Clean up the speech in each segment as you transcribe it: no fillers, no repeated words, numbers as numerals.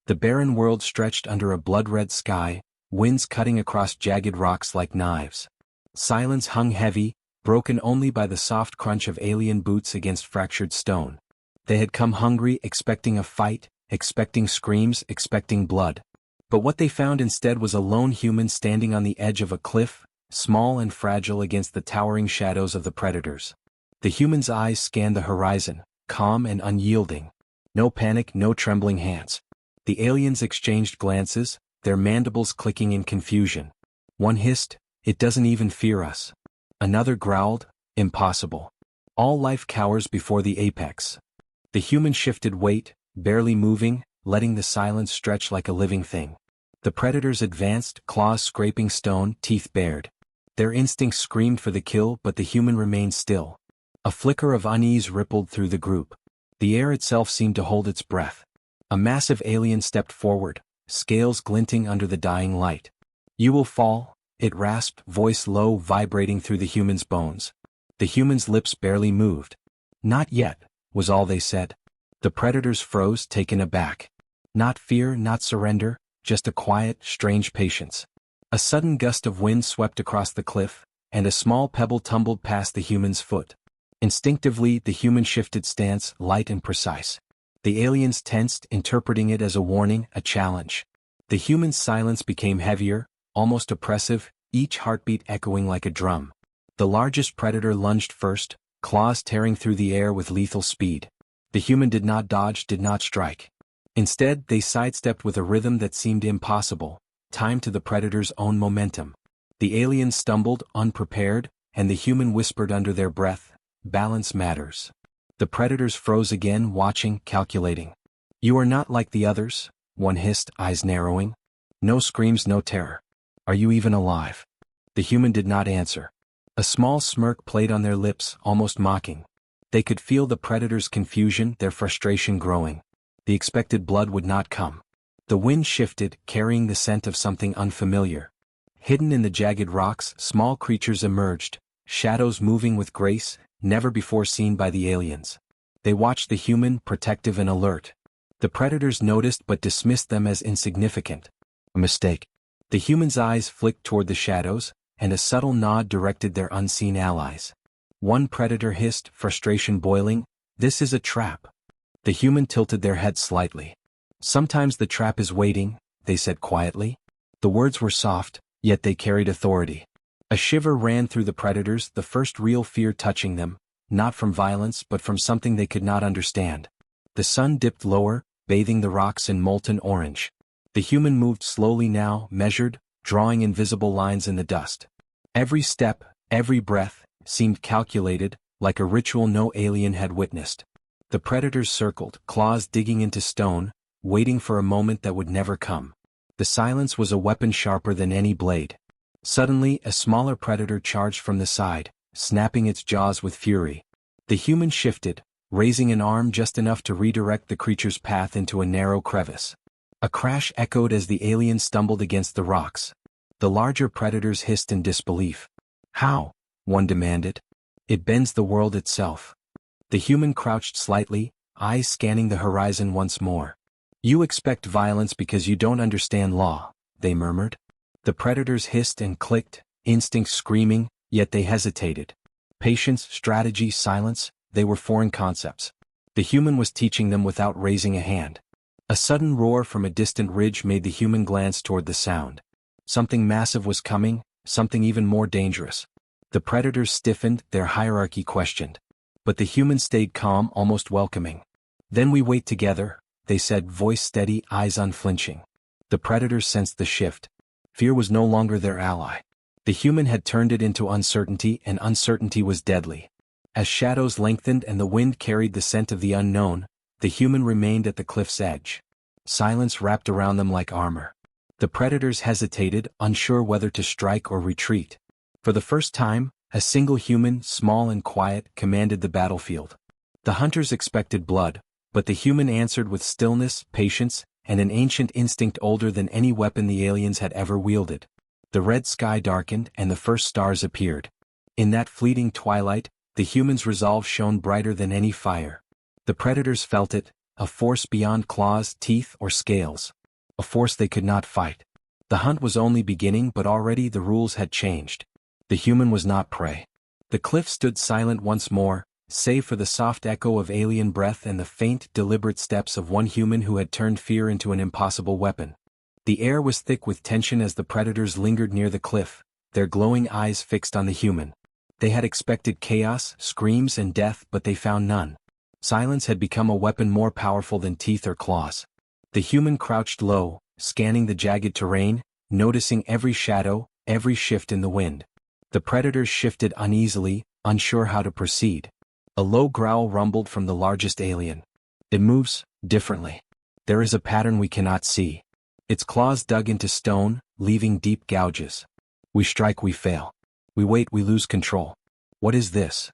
The barren world stretched under a blood-red sky, winds cutting across jagged rocks like knives. Silence hung heavy, broken only by the soft crunch of alien boots against fractured stone. They had come hungry, expecting a fight, expecting screams, expecting blood. But what they found instead was a lone human standing on the edge of a cliff, small and fragile against the towering shadows of the predators. The human's eyes scanned the horizon, calm and unyielding. No panic, no trembling hands. The aliens exchanged glances, their mandibles clicking in confusion. One hissed, "It doesn't even fear us." Another growled, "Impossible. All life cowers before the apex." The human shifted weight, barely moving, letting the silence stretch like a living thing. The predators advanced, claws scraping stone, teeth bared. Their instincts screamed for the kill, but the human remained still. A flicker of unease rippled through the group. The air itself seemed to hold its breath. A massive alien stepped forward, scales glinting under the dying light. "You will fall," it rasped, voice low, vibrating through the human's bones. The human's lips barely moved. "Not yet," was all they said. The predators froze, taken aback. Not fear, not surrender, just a quiet, strange patience. A sudden gust of wind swept across the cliff, and a small pebble tumbled past the human's foot. Instinctively, the human shifted stance, light and precise. The aliens tensed, interpreting it as a warning, a challenge. The human's silence became heavier, almost oppressive, each heartbeat echoing like a drum. The largest predator lunged first, claws tearing through the air with lethal speed. The human did not dodge, did not strike. Instead, they sidestepped with a rhythm that seemed impossible, timed to the predator's own momentum. The aliens stumbled, unprepared, and the human whispered under their breath, "Balance matters." The predators froze again, watching, calculating. "You are not like the others," one hissed, eyes narrowing. "No screams, no terror. Are you even alive?" The human did not answer. A small smirk played on their lips, almost mocking. They could feel the predators' confusion, their frustration growing. The expected blood would not come. The wind shifted, carrying the scent of something unfamiliar. Hidden in the jagged rocks, small creatures emerged, shadows moving with grace, never before seen by the aliens. They watched the human, protective and alert. The predators noticed but dismissed them as insignificant. A mistake. The human's eyes flicked toward the shadows, and a subtle nod directed their unseen allies. One predator hissed, frustration boiling, "This is a trap." The human tilted their head slightly. "Sometimes the trap is waiting," they said quietly. The words were soft, yet they carried authority. A shiver ran through the predators, the first real fear touching them, not from violence but from something they could not understand. The sun dipped lower, bathing the rocks in molten orange. The human moved slowly now, measured, drawing invisible lines in the dust. Every step, every breath, seemed calculated, like a ritual no alien had witnessed. The predators circled, claws digging into stone, waiting for a moment that would never come. The silence was a weapon sharper than any blade. Suddenly, a smaller predator charged from the side, snapping its jaws with fury. The human shifted, raising an arm just enough to redirect the creature's path into a narrow crevice. A crash echoed as the alien stumbled against the rocks. The larger predators hissed in disbelief. "How?" one demanded. "It bends the world itself." The human crouched slightly, eyes scanning the horizon once more. "You expect violence because you don't understand law," they murmured. The predators hissed and clicked, instincts screaming, yet they hesitated. Patience, strategy, silence, they were foreign concepts. The human was teaching them without raising a hand. A sudden roar from a distant ridge made the human glance toward the sound. Something massive was coming, something even more dangerous. The predators stiffened, their hierarchy questioned. But the human stayed calm, almost welcoming. "Then we wait together," they said, voice steady, eyes unflinching. The predators sensed the shift. Fear was no longer their ally. The human had turned it into uncertainty, and uncertainty was deadly. As shadows lengthened and the wind carried the scent of the unknown, the human remained at the cliff's edge. Silence wrapped around them like armor. The predators hesitated, unsure whether to strike or retreat. For the first time, a single human, small and quiet, commanded the battlefield. The hunters expected blood, but the human answered with stillness, patience, and an ancient instinct older than any weapon the aliens had ever wielded. The red sky darkened and the first stars appeared. In that fleeting twilight, the human's resolve shone brighter than any fire. The predators felt it, a force beyond claws, teeth, or scales. a force they could not fight. The hunt was only beginning, but already the rules had changed. The human was not prey. The cliff stood silent once more, save for the soft echo of alien breath and the faint, deliberate steps of one human who had turned fear into an impossible weapon. The air was thick with tension as the predators lingered near the cliff, their glowing eyes fixed on the human. They had expected chaos, screams, and death, but they found none. Silence had become a weapon more powerful than teeth or claws. The human crouched low, scanning the jagged terrain, noticing every shadow, every shift in the wind. The predators shifted uneasily, unsure how to proceed. A low growl rumbled from the largest alien. It moves differently. There is a pattern we cannot see. Its claws dug into stone, leaving deep gouges. We strike, we fail. We wait, we lose control. What is this?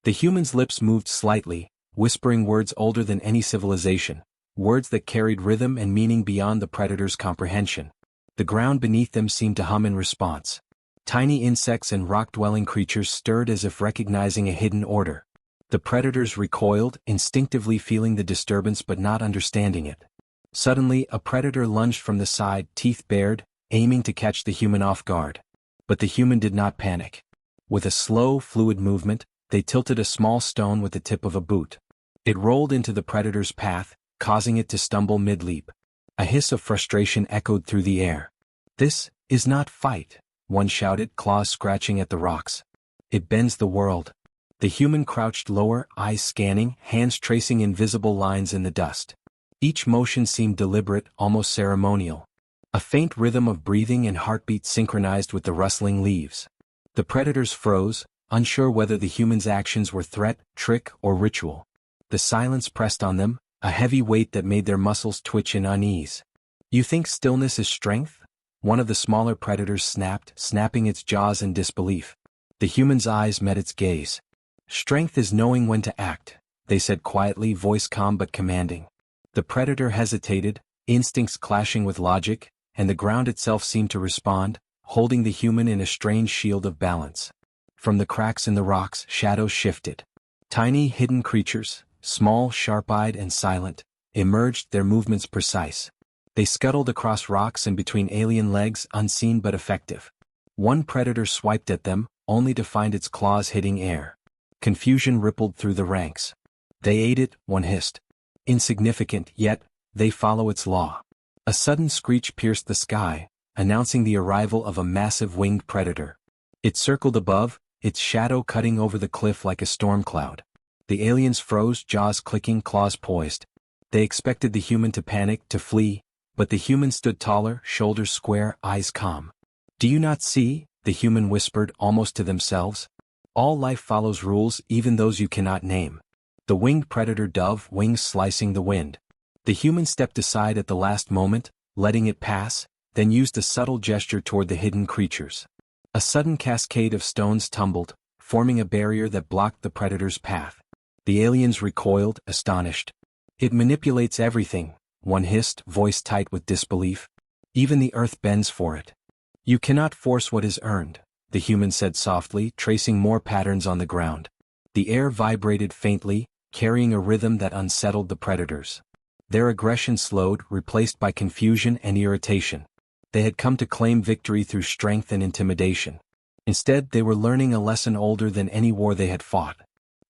The human's lips moved slightly, whispering words older than any civilization, words that carried rhythm and meaning beyond the predator's comprehension. The ground beneath them seemed to hum in response. Tiny insects and rock-dwelling creatures stirred as if recognizing a hidden order. The predators recoiled, instinctively feeling the disturbance but not understanding it. Suddenly, a predator lunged from the side, teeth bared, aiming to catch the human off guard. But the human did not panic. With a slow, fluid movement, they tilted a small stone with the tip of a boot. It rolled into the predator's path, causing it to stumble mid-leap. A hiss of frustration echoed through the air. "This is not fight," one shouted, claws scratching at the rocks. "It bends the world." The human crouched lower, eyes scanning, hands tracing invisible lines in the dust. Each motion seemed deliberate, almost ceremonial. A faint rhythm of breathing and heartbeat synchronized with the rustling leaves. The predators froze, unsure whether the human's actions were threat, trick, or ritual. The silence pressed on them, a heavy weight that made their muscles twitch in unease. "You think stillness is strength?" One of the smaller predators snapped, snapping its jaws in disbelief. The human's eyes met its gaze. "Strength is knowing when to act," they said quietly, voice calm but commanding. The predator hesitated, instincts clashing with logic, and the ground itself seemed to respond, holding the human in a strange shield of balance. From the cracks in the rocks, shadows shifted. Tiny, hidden creatures, small, sharp-eyed, and silent, emerged, their movements precise. They scuttled across rocks and between alien legs, unseen but effective. One predator swiped at them, only to find its claws hitting air. Confusion rippled through the ranks. "They ate it," one hissed. "Insignificant, yet they follow its law." A sudden screech pierced the sky, announcing the arrival of a massive winged predator. It circled above, its shadow cutting over the cliff like a storm cloud. The aliens froze, jaws clicking, claws poised. They expected the human to panic, to flee, but the human stood taller, shoulders square, eyes calm. "Do you not see?" the human whispered, almost to themselves. "All life follows rules, even those you cannot name." The winged predator dove, wings slicing the wind. The human stepped aside at the last moment, letting it pass, then used a subtle gesture toward the hidden creatures. A sudden cascade of stones tumbled, forming a barrier that blocked the predator's path. The aliens recoiled, astonished. "It manipulates everything," one hissed, voice tight with disbelief. "Even the earth bends for it." "You cannot force what is earned," the human said softly, tracing more patterns on the ground. The air vibrated faintly, carrying a rhythm that unsettled the predators. Their aggression slowed, replaced by confusion and irritation. They had come to claim victory through strength and intimidation. Instead, they were learning a lesson older than any war they had fought.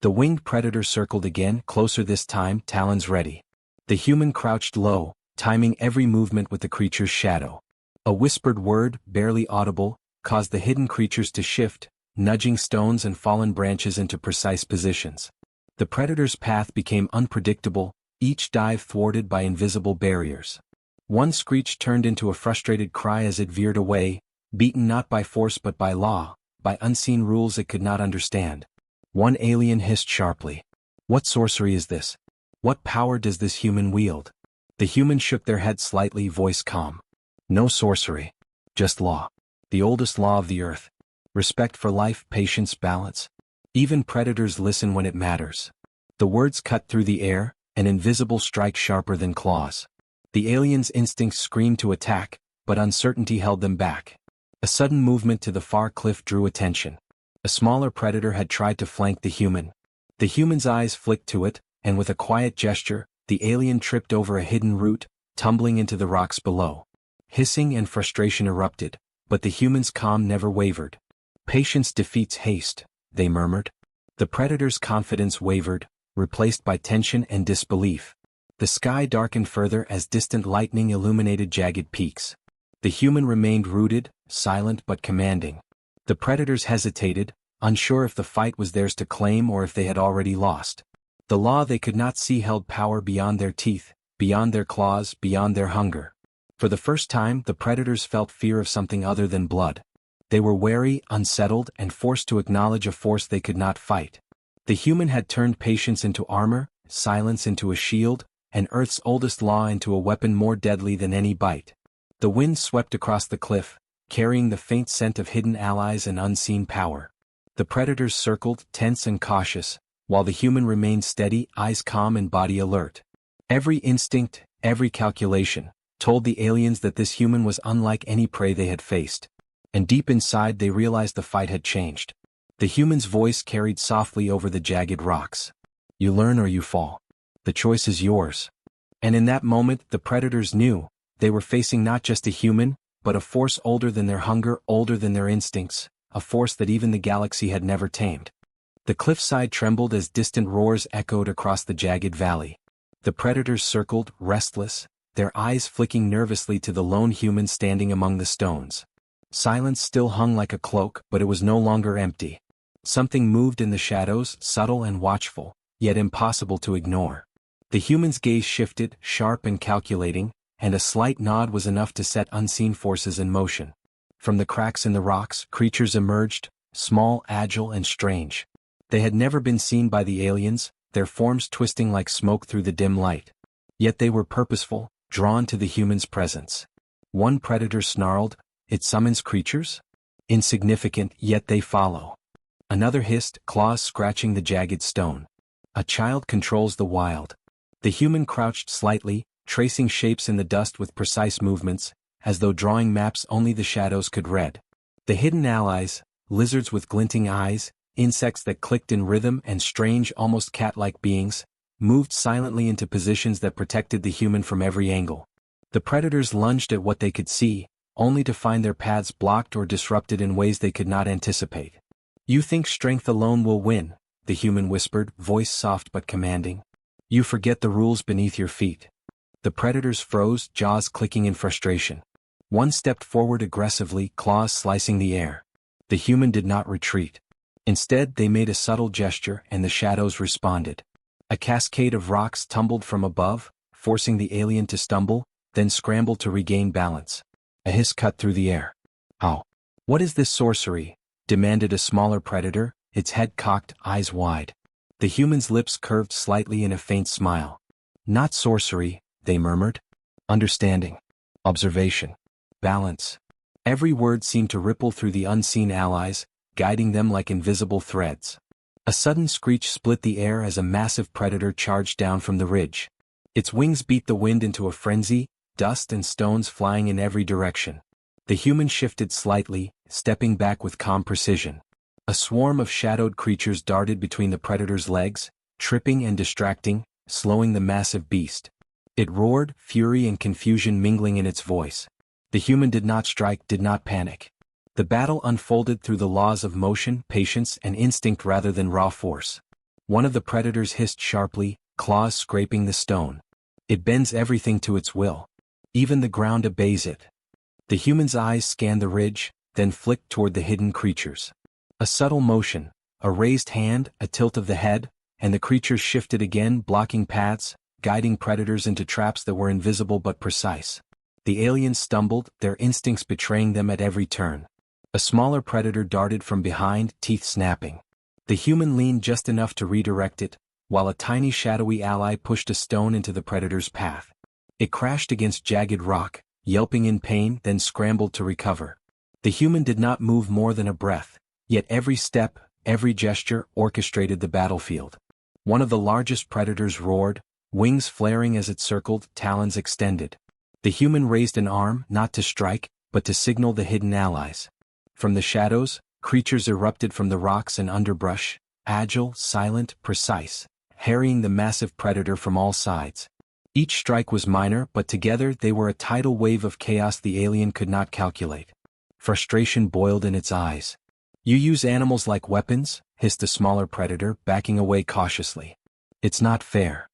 The winged predator circled again, closer this time, talons ready. The human crouched low, timing every movement with the creature's shadow. A whispered word, barely audible, caused the hidden creatures to shift, nudging stones and fallen branches into precise positions. The predator's path became unpredictable, each dive thwarted by invisible barriers. One screech turned into a frustrated cry as it veered away, beaten not by force but by law, by unseen rules it could not understand. One alien hissed sharply. "What sorcery is this? What power does this human wield?" The human shook their head slightly, voice calm. "No sorcery. Just law. The oldest law of the earth. Respect for life, patience, balance. Even predators listen when it matters." The words cut through the air, an invisible strike sharper than claws. The aliens' instincts screamed to attack, but uncertainty held them back. A sudden movement to the far cliff drew attention. A smaller predator had tried to flank the human. The human's eyes flicked to it, and with a quiet gesture, the alien tripped over a hidden root, tumbling into the rocks below. Hissing and frustration erupted, but the humans' calm never wavered. "Patience defeats haste," they murmured. The predator's confidence wavered, replaced by tension and disbelief. The sky darkened further as distant lightning illuminated jagged peaks. The human remained rooted, silent but commanding. The predators hesitated, unsure if the fight was theirs to claim or if they had already lost. The law they could not see held power beyond their teeth, beyond their claws, beyond their hunger. For the first time, the predators felt fear of something other than blood. They were wary, unsettled, and forced to acknowledge a force they could not fight. The human had turned patience into armor, silence into a shield, and Earth's oldest law into a weapon more deadly than any bite. The wind swept across the cliff, carrying the faint scent of hidden allies and unseen power. The predators circled, tense and cautious, while the human remained steady, eyes calm and body alert. Every instinct, every calculation, told the aliens that this human was unlike any prey they had faced. And deep inside they realized the fight had changed. The human's voice carried softly over the jagged rocks. "You learn or you fall. The choice is yours." And in that moment the predators knew, they were facing not just a human, but a force older than their hunger, older than their instincts, a force that even the galaxy had never tamed. The cliffside trembled as distant roars echoed across the jagged valley. The predators circled, restless, their eyes flicking nervously to the lone human standing among the stones. Silence still hung like a cloak, but it was no longer empty. Something moved in the shadows, subtle and watchful, yet impossible to ignore. The human's gaze shifted, sharp and calculating, and a slight nod was enough to set unseen forces in motion. From the cracks in the rocks, creatures emerged, small, agile, and strange. They had never been seen by the aliens, their forms twisting like smoke through the dim light. Yet they were purposeful, drawn to the human's presence. One predator snarled, "It summons creatures? Insignificant, yet they follow." Another hissed, claws scratching the jagged stone. "A child controls the wild." The human crouched slightly, tracing shapes in the dust with precise movements, as though drawing maps only the shadows could read. The hidden allies, lizards with glinting eyes, insects that clicked in rhythm and strange, almost cat-like beings, moved silently into positions that protected the human from every angle. The predators lunged at what they could see, only to find their paths blocked or disrupted in ways they could not anticipate. "You think strength alone will win," the human whispered, voice soft but commanding. "You forget the rules beneath your feet." The predators froze, jaws clicking in frustration. One stepped forward aggressively, claws slicing the air. The human did not retreat. Instead, they made a subtle gesture and the shadows responded. A cascade of rocks tumbled from above, forcing the alien to stumble, then scramble to regain balance. A hiss cut through the air. "Ow! What is this sorcery?" demanded a smaller predator, its head cocked, eyes wide. The human's lips curved slightly in a faint smile. "Not sorcery," they murmured. "Understanding. Observation. Balance." Every word seemed to ripple through the unseen allies, guiding them like invisible threads. A sudden screech split the air as a massive predator charged down from the ridge. Its wings beat the wind into a frenzy, dust and stones flying in every direction. The human shifted slightly, stepping back with calm precision. A swarm of shadowed creatures darted between the predator's legs, tripping and distracting, slowing the massive beast. It roared, fury and confusion mingling in its voice. The human did not strike, did not panic. The battle unfolded through the laws of motion, patience, and instinct rather than raw force. One of the predators hissed sharply, claws scraping the stone. "It bends everything to its will. Even the ground obeys it." The human's eyes scanned the ridge, then flicked toward the hidden creatures. A subtle motion, a raised hand, a tilt of the head, and the creatures shifted again, blocking paths, guiding predators into traps that were invisible but precise. The aliens stumbled, their instincts betraying them at every turn. A smaller predator darted from behind, teeth snapping. The human leaned just enough to redirect it, while a tiny shadowy ally pushed a stone into the predator's path. It crashed against jagged rock, yelping in pain, then scrambled to recover. The human did not move more than a breath, yet every step, every gesture orchestrated the battlefield. One of the largest predators roared, wings flaring as it circled, talons extended. The human raised an arm, not to strike, but to signal the hidden allies. From the shadows, creatures erupted from the rocks and underbrush, agile, silent, precise, harrying the massive predator from all sides. Each strike was minor, but together they were a tidal wave of chaos the alien could not calculate. Frustration boiled in its eyes. "You use animals like weapons?" hissed the smaller predator, backing away cautiously. "It's not fair."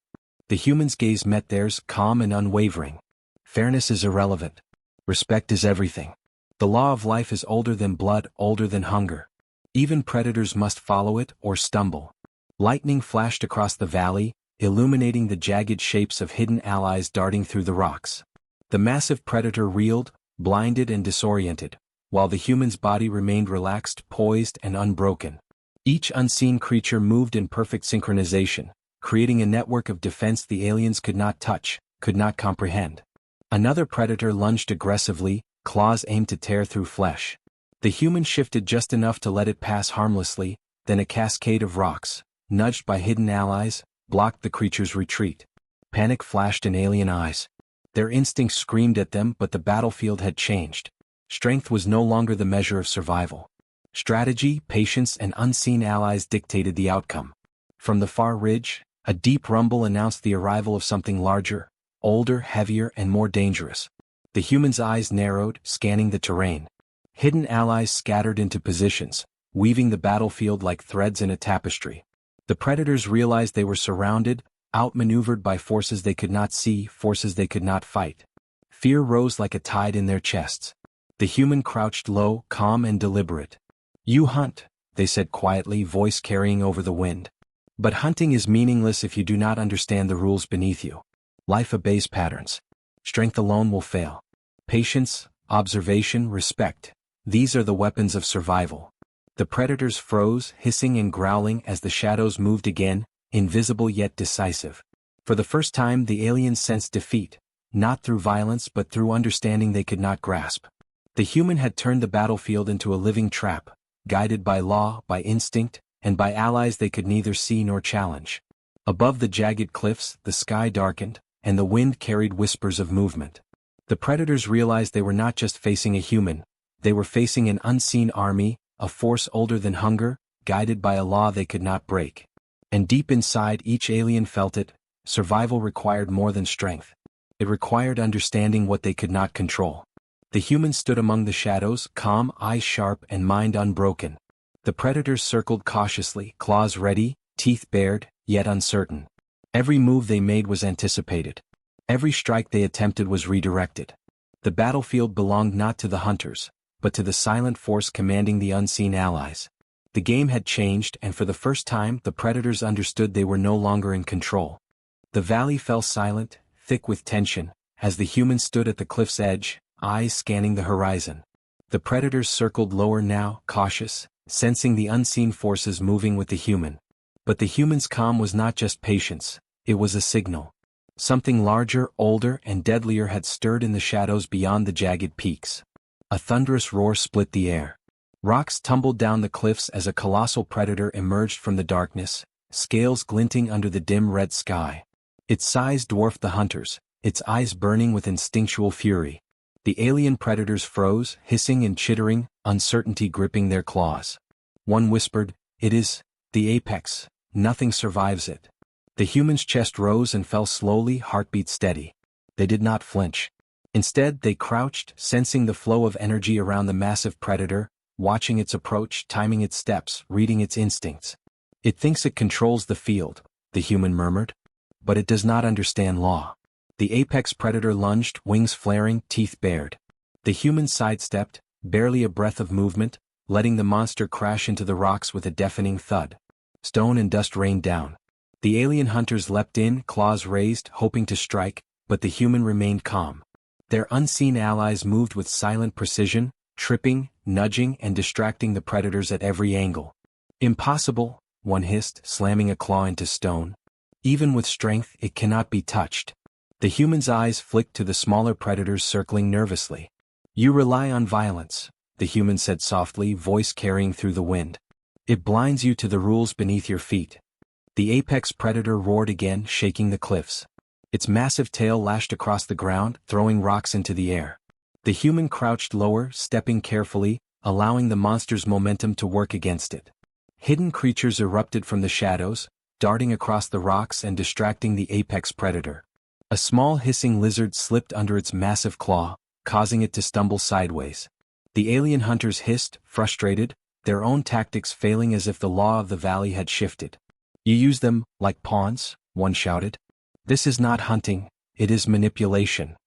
The human's gaze met theirs, calm and unwavering. "Fairness is irrelevant. Respect is everything. The law of life is older than blood, older than hunger. Even predators must follow it or stumble." Lightning flashed across the valley, illuminating the jagged shapes of hidden allies darting through the rocks. The massive predator reeled, blinded and disoriented, while the human's body remained relaxed, poised and unbroken. Each unseen creature moved in perfect synchronization, creating a network of defense the aliens could not touch, could not comprehend. Another predator lunged aggressively, claws aimed to tear through flesh. The human shifted just enough to let it pass harmlessly, then a cascade of rocks, nudged by hidden allies, blocked the creature's retreat. Panic flashed in alien eyes. Their instincts screamed at them, but the battlefield had changed. Strength was no longer the measure of survival. Strategy, patience, and unseen allies dictated the outcome. From the far ridge, a deep rumble announced the arrival of something larger, older, heavier, and more dangerous. The human's eyes narrowed, scanning the terrain. Hidden allies scattered into positions, weaving the battlefield like threads in a tapestry. The predators realized they were surrounded, outmaneuvered by forces they could not see, forces they could not fight. Fear rose like a tide in their chests. The human crouched low, calm and deliberate. "You hunt," they said quietly, voice carrying over the wind. "But hunting is meaningless if you do not understand the rules beneath you. Life obeys patterns. Strength alone will fail. Patience, observation, respect. These are the weapons of survival." The predators froze, hissing and growling as the shadows moved again, invisible yet decisive. For the first time the aliens sensed defeat, not through violence but through understanding they could not grasp. The human had turned the battlefield into a living trap, guided by law, by instinct, and by allies they could neither see nor challenge. Above the jagged cliffs, the sky darkened, and the wind carried whispers of movement. The predators realized they were not just facing a human, they were facing an unseen army, a force older than hunger, guided by a law they could not break. And deep inside each alien felt it, survival required more than strength. It required understanding what they could not control. The human stood among the shadows, calm, eyes sharp and mind unbroken. The predators circled cautiously, claws ready, teeth bared, yet uncertain. Every move they made was anticipated. Every strike they attempted was redirected. The battlefield belonged not to the hunters, but to the silent force commanding the unseen allies. The game had changed, and for the first time the predators understood they were no longer in control. The valley fell silent, thick with tension, as the humans stood at the cliff's edge, eyes scanning the horizon. The predators circled lower now, cautious, sensing the unseen forces moving with the human. But the human's calm was not just patience, it was a signal. Something larger, older, and deadlier had stirred in the shadows beyond the jagged peaks. A thunderous roar split the air. Rocks tumbled down the cliffs as a colossal predator emerged from the darkness, scales glinting under the dim red sky. Its size dwarfed the hunters, its eyes burning with instinctual fury. The alien predators froze, hissing and chittering, uncertainty gripping their claws. One whispered, "It is the apex, nothing survives it." The human's chest rose and fell slowly, heartbeat steady. They did not flinch. Instead they crouched, sensing the flow of energy around the massive predator, watching its approach, timing its steps, reading its instincts. "It thinks it controls the field," the human murmured. "But it does not understand law." The apex predator lunged, wings flaring, teeth bared. The human sidestepped, barely a breath of movement, letting the monster crash into the rocks with a deafening thud. Stone and dust rained down. The alien hunters leapt in, claws raised, hoping to strike, but the human remained calm. Their unseen allies moved with silent precision, tripping, nudging and distracting the predators at every angle. "Impossible," one hissed, slamming a claw into stone. "Even with strength, it cannot be touched." The human's eyes flicked to the smaller predators circling nervously. "You rely on violence," the human said softly, voice carrying through the wind. "It blinds you to the rules beneath your feet." The apex predator roared again, shaking the cliffs. Its massive tail lashed across the ground, throwing rocks into the air. The human crouched lower, stepping carefully, allowing the monster's momentum to work against it. Hidden creatures erupted from the shadows, darting across the rocks and distracting the apex predator. A small hissing lizard slipped under its massive claw, causing it to stumble sideways. The alien hunters hissed, frustrated, their own tactics failing as if the law of the valley had shifted. "You use them like pawns," one shouted. "This is not hunting, it is manipulation."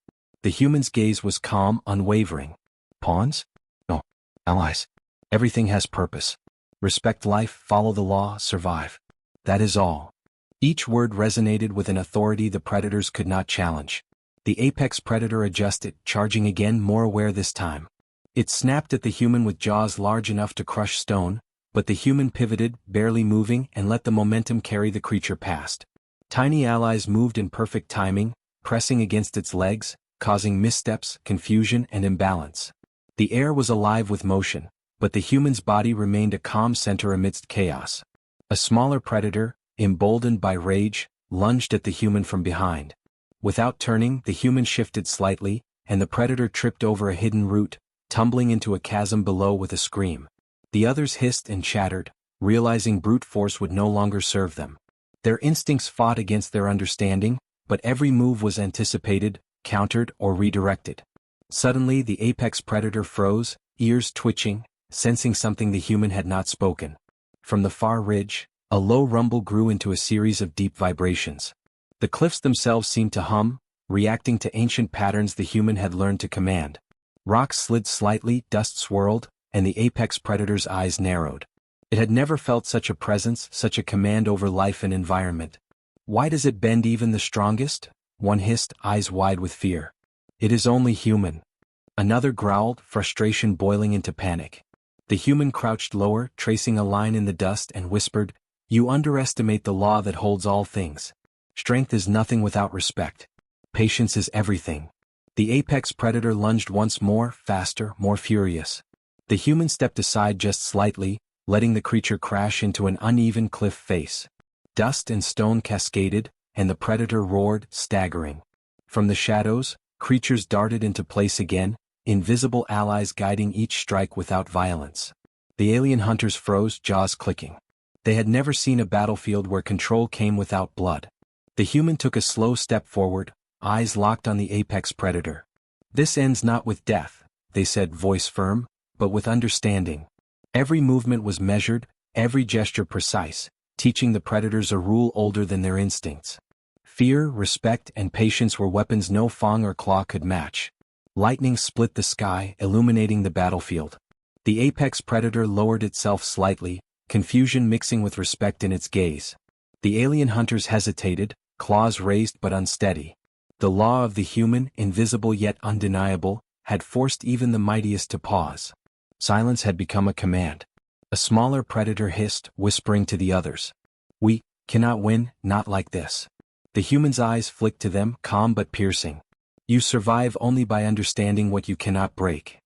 The human's gaze was calm, unwavering. "Pawns? No. Allies. Everything has purpose. Respect life, follow the law, survive. That is all." Each word resonated with an authority the predators could not challenge. The apex predator adjusted, charging again, more aware this time. It snapped at the human with jaws large enough to crush stone, but the human pivoted, barely moving, and let the momentum carry the creature past. Tiny allies moved in perfect timing, pressing against its legs, causing missteps, confusion, and imbalance. The air was alive with motion, but the human's body remained a calm center amidst chaos. A smaller predator, emboldened by rage, lunged at the human from behind. Without turning, the human shifted slightly, and the predator tripped over a hidden root, tumbling into a chasm below with a scream. The others hissed and chattered, realizing brute force would no longer serve them. Their instincts fought against their understanding, but every move was anticipated, countered, or redirected. Suddenly the apex predator froze, ears twitching, sensing something the human had not spoken. From the far ridge, a low rumble grew into a series of deep vibrations. The cliffs themselves seemed to hum, reacting to ancient patterns the human had learned to command. Rocks slid slightly, dust swirled, and the apex predator's eyes narrowed. It had never felt such a presence, such a command over life and environment. "Why does it bend even the strongest?" one hissed, eyes wide with fear. "It is only human." Another growled, frustration boiling into panic. The human crouched lower, tracing a line in the dust, and whispered, "You underestimate the law that holds all things. Strength is nothing without respect. Patience is everything." The apex predator lunged once more, faster, more furious. The human stepped aside just slightly, letting the creature crash into an uneven cliff face. Dust and stone cascaded, and the predator roared, staggering. From the shadows, creatures darted into place again, invisible allies guiding each strike without violence. The alien hunters froze, jaws clicking. They had never seen a battlefield where control came without blood. The human took a slow step forward, eyes locked on the apex predator. "This ends not with death," they said, voice firm, "but with understanding." Every movement was measured, every gesture precise, teaching the predators a rule older than their instincts. Fear, respect, and patience were weapons no fang or claw could match. Lightning split the sky, illuminating the battlefield. The apex predator lowered itself slightly, confusion mixing with respect in its gaze. The alien hunters hesitated, claws raised but unsteady. The law of the human, invisible yet undeniable, had forced even the mightiest to pause. Silence had become a command. A smaller predator hissed, whispering to the others. "We cannot win, not like this." The human's eyes flicked to them, calm but piercing. "You survive only by understanding what you cannot break."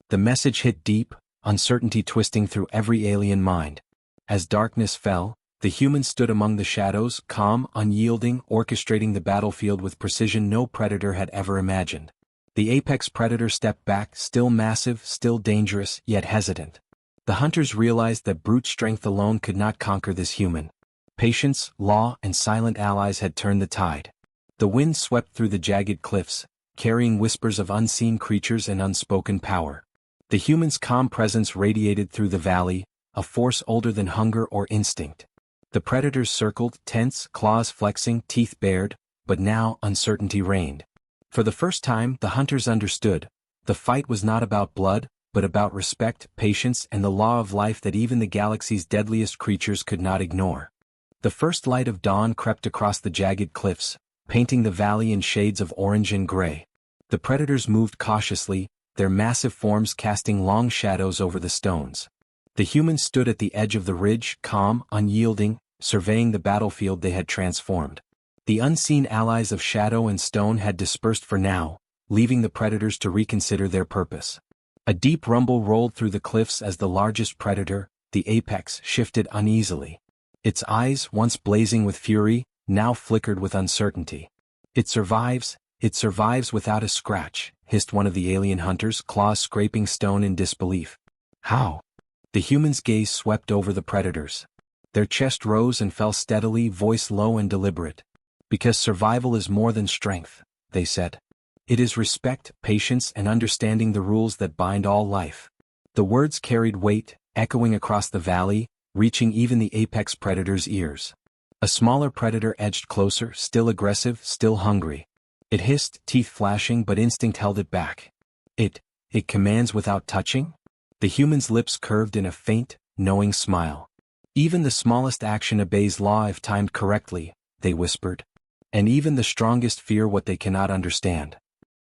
The message hit deep, uncertainty twisting through every alien mind. As darkness fell, the human stood among the shadows, calm, unyielding, orchestrating the battlefield with precision no predator had ever imagined. The apex predator stepped back, still massive, still dangerous, yet hesitant. The hunters realized that brute strength alone could not conquer this human. Patience, law, and silent allies had turned the tide. The wind swept through the jagged cliffs, carrying whispers of unseen creatures and unspoken power. The human's calm presence radiated through the valley, a force older than hunger or instinct. The predators circled, tense, claws flexing, teeth bared, but now uncertainty reigned. For the first time, the hunters understood. The fight was not about blood, but about respect, patience, and the law of life that even the galaxy's deadliest creatures could not ignore. The first light of dawn crept across the jagged cliffs, painting the valley in shades of orange and gray. The predators moved cautiously, their massive forms casting long shadows over the stones. The humans stood at the edge of the ridge, calm, unyielding, surveying the battlefield they had transformed. The unseen allies of shadow and stone had dispersed for now, leaving the predators to reconsider their purpose. A deep rumble rolled through the cliffs as the largest predator, the apex, shifted uneasily. Its eyes, once blazing with fury, now flickered with uncertainty. It survives without a scratch," hissed one of the alien hunters, claws scraping stone in disbelief. "How?" The human's gaze swept over the predators. Their chest rose and fell steadily, voice low and deliberate. Because survival is more than strength, they said. It is respect, patience, and understanding the rules that bind all life. The words carried weight, echoing across the valley, reaching even the apex predator's ears. A smaller predator edged closer, still aggressive, still hungry. It hissed, teeth flashing, but instinct held it back. It commands without touching? The human's lips curved in a faint, knowing smile. Even the smallest action obeys law if timed correctly, they whispered. And even the strongest fear what they cannot understand.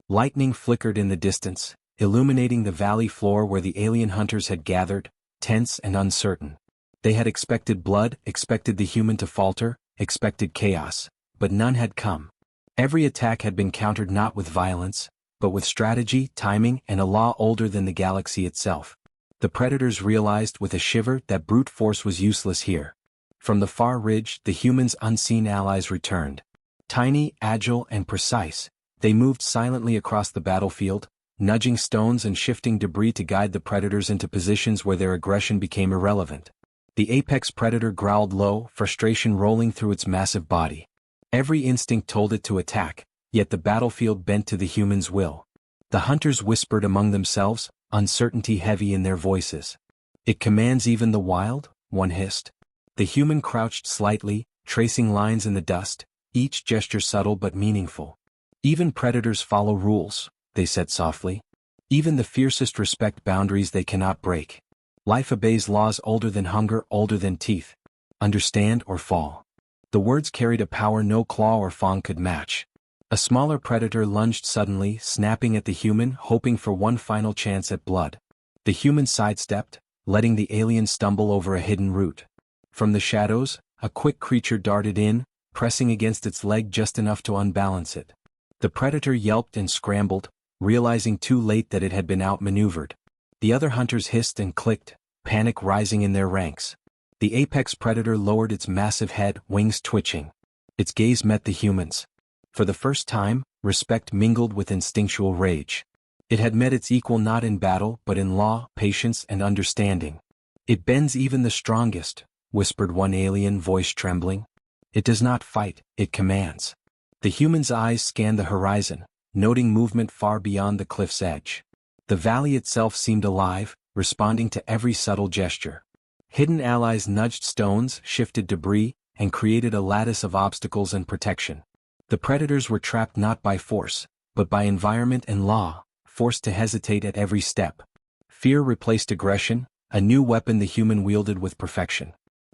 Lightning flickered in the distance, illuminating the valley floor where the alien hunters had gathered, tense and uncertain. They had expected blood, expected the human to falter, expected chaos, but none had come. Every attack had been countered not with violence, but with strategy, timing, and a law older than the galaxy itself. The predators realized with a shiver that brute force was useless here. From the far ridge, the humans' unseen allies returned. Tiny, agile, and precise, they moved silently across the battlefield, nudging stones and shifting debris to guide the predators into positions where their aggression became irrelevant. The apex predator growled low, frustration rolling through its massive body. Every instinct told it to attack, yet the battlefield bent to the human's will. The hunters whispered among themselves, uncertainty heavy in their voices. It commands even the wild, one hissed. The human crouched slightly, tracing lines in the dust, each gesture subtle but meaningful. Even predators follow rules, they said softly. Even the fiercest respect boundaries they cannot break. Life obeys laws older than hunger, older than teeth. Understand or fall. The words carried a power no claw or fang could match. A smaller predator lunged suddenly, snapping at the human, hoping for one final chance at blood. The human sidestepped, letting the alien stumble over a hidden root. From the shadows, a quick creature darted in, pressing against its leg just enough to unbalance it. The predator yelped and scrambled, realizing too late that it had been outmaneuvered. The other hunters hissed and clicked, panic rising in their ranks. The apex predator lowered its massive head, wings twitching. Its gaze met the humans. For the first time, respect mingled with instinctual rage. It had met its equal not in battle but in law, patience, and understanding. It bends even the strongest, whispered one alien voice trembling. It does not fight, it commands. The human's eyes scanned the horizon, noting movement far beyond the cliff's edge. The valley itself seemed alive, responding to every subtle gesture. Hidden allies nudged stones, shifted debris, and created a lattice of obstacles and protection. The predators were trapped not by force, but by environment and law, forced to hesitate at every step. Fear replaced aggression, a new weapon the human wielded with perfection.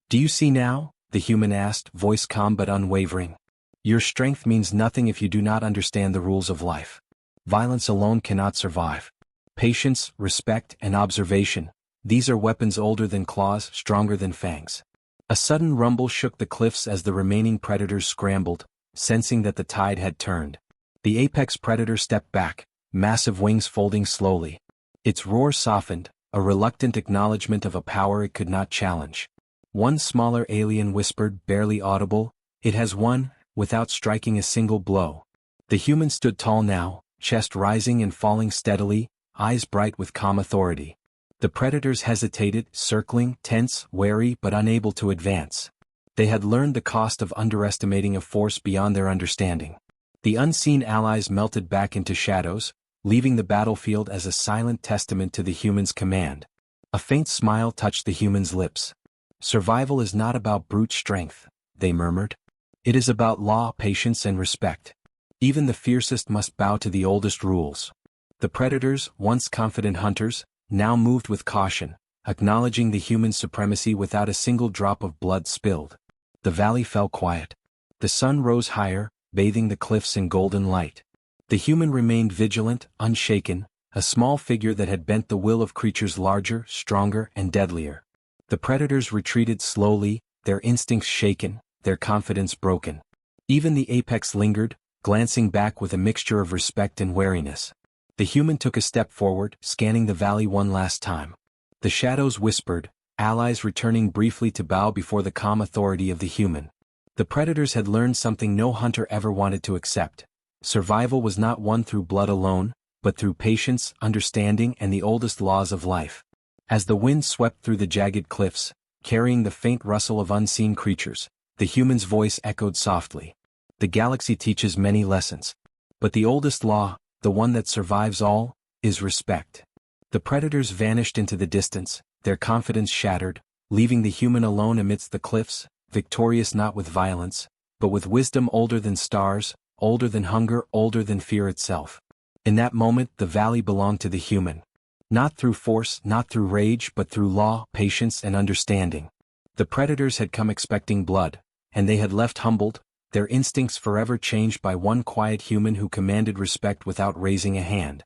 Do you see now? The human asked, voice calm but unwavering. Your strength means nothing if you do not understand the rules of life. Violence alone cannot survive. Patience, respect, and observation, these are weapons older than claws, stronger than fangs. A sudden rumble shook the cliffs as the remaining predators scrambled, sensing that the tide had turned. The apex predator stepped back, massive wings folding slowly. Its roar softened, a reluctant acknowledgement of a power it could not challenge. One smaller alien whispered, barely audible, "It has won," without striking a single blow. The human stood tall now, chest rising and falling steadily, eyes bright with calm authority. The predators hesitated, circling, tense, wary but unable to advance. They had learned the cost of underestimating a force beyond their understanding. The unseen allies melted back into shadows, leaving the battlefield as a silent testament to the human's command. A faint smile touched the human's lips. Survival is not about brute strength, they murmured. It is about law, patience, and respect. Even the fiercest must bow to the oldest rules. The predators, once confident hunters, now moved with caution, acknowledging the human supremacy without a single drop of blood spilled. The valley fell quiet. The sun rose higher, bathing the cliffs in golden light. The human remained vigilant, unshaken, a small figure that had bent the will of creatures larger, stronger, and deadlier. The predators retreated slowly, their instincts shaken, their confidence broken. Even the apex lingered, glancing back with a mixture of respect and wariness. The human took a step forward, scanning the valley one last time. The shadows whispered, allies returning briefly to bow before the calm authority of the human. The predators had learned something no hunter ever wanted to accept. Survival was not won through blood alone, but through patience, understanding, and the oldest laws of life. As the wind swept through the jagged cliffs, carrying the faint rustle of unseen creatures, the human's voice echoed softly. The galaxy teaches many lessons. But the oldest law, the one that survives all, is respect. The predators vanished into the distance, their confidence shattered, leaving the human alone amidst the cliffs, victorious not with violence, but with wisdom older than stars, older than hunger, older than fear itself. In that moment the valley belonged to the human. Not through force, not through rage, but through law, patience, and understanding. The predators had come expecting blood, and they had left humbled, their instincts forever changed by one quiet human who commanded respect without raising a hand.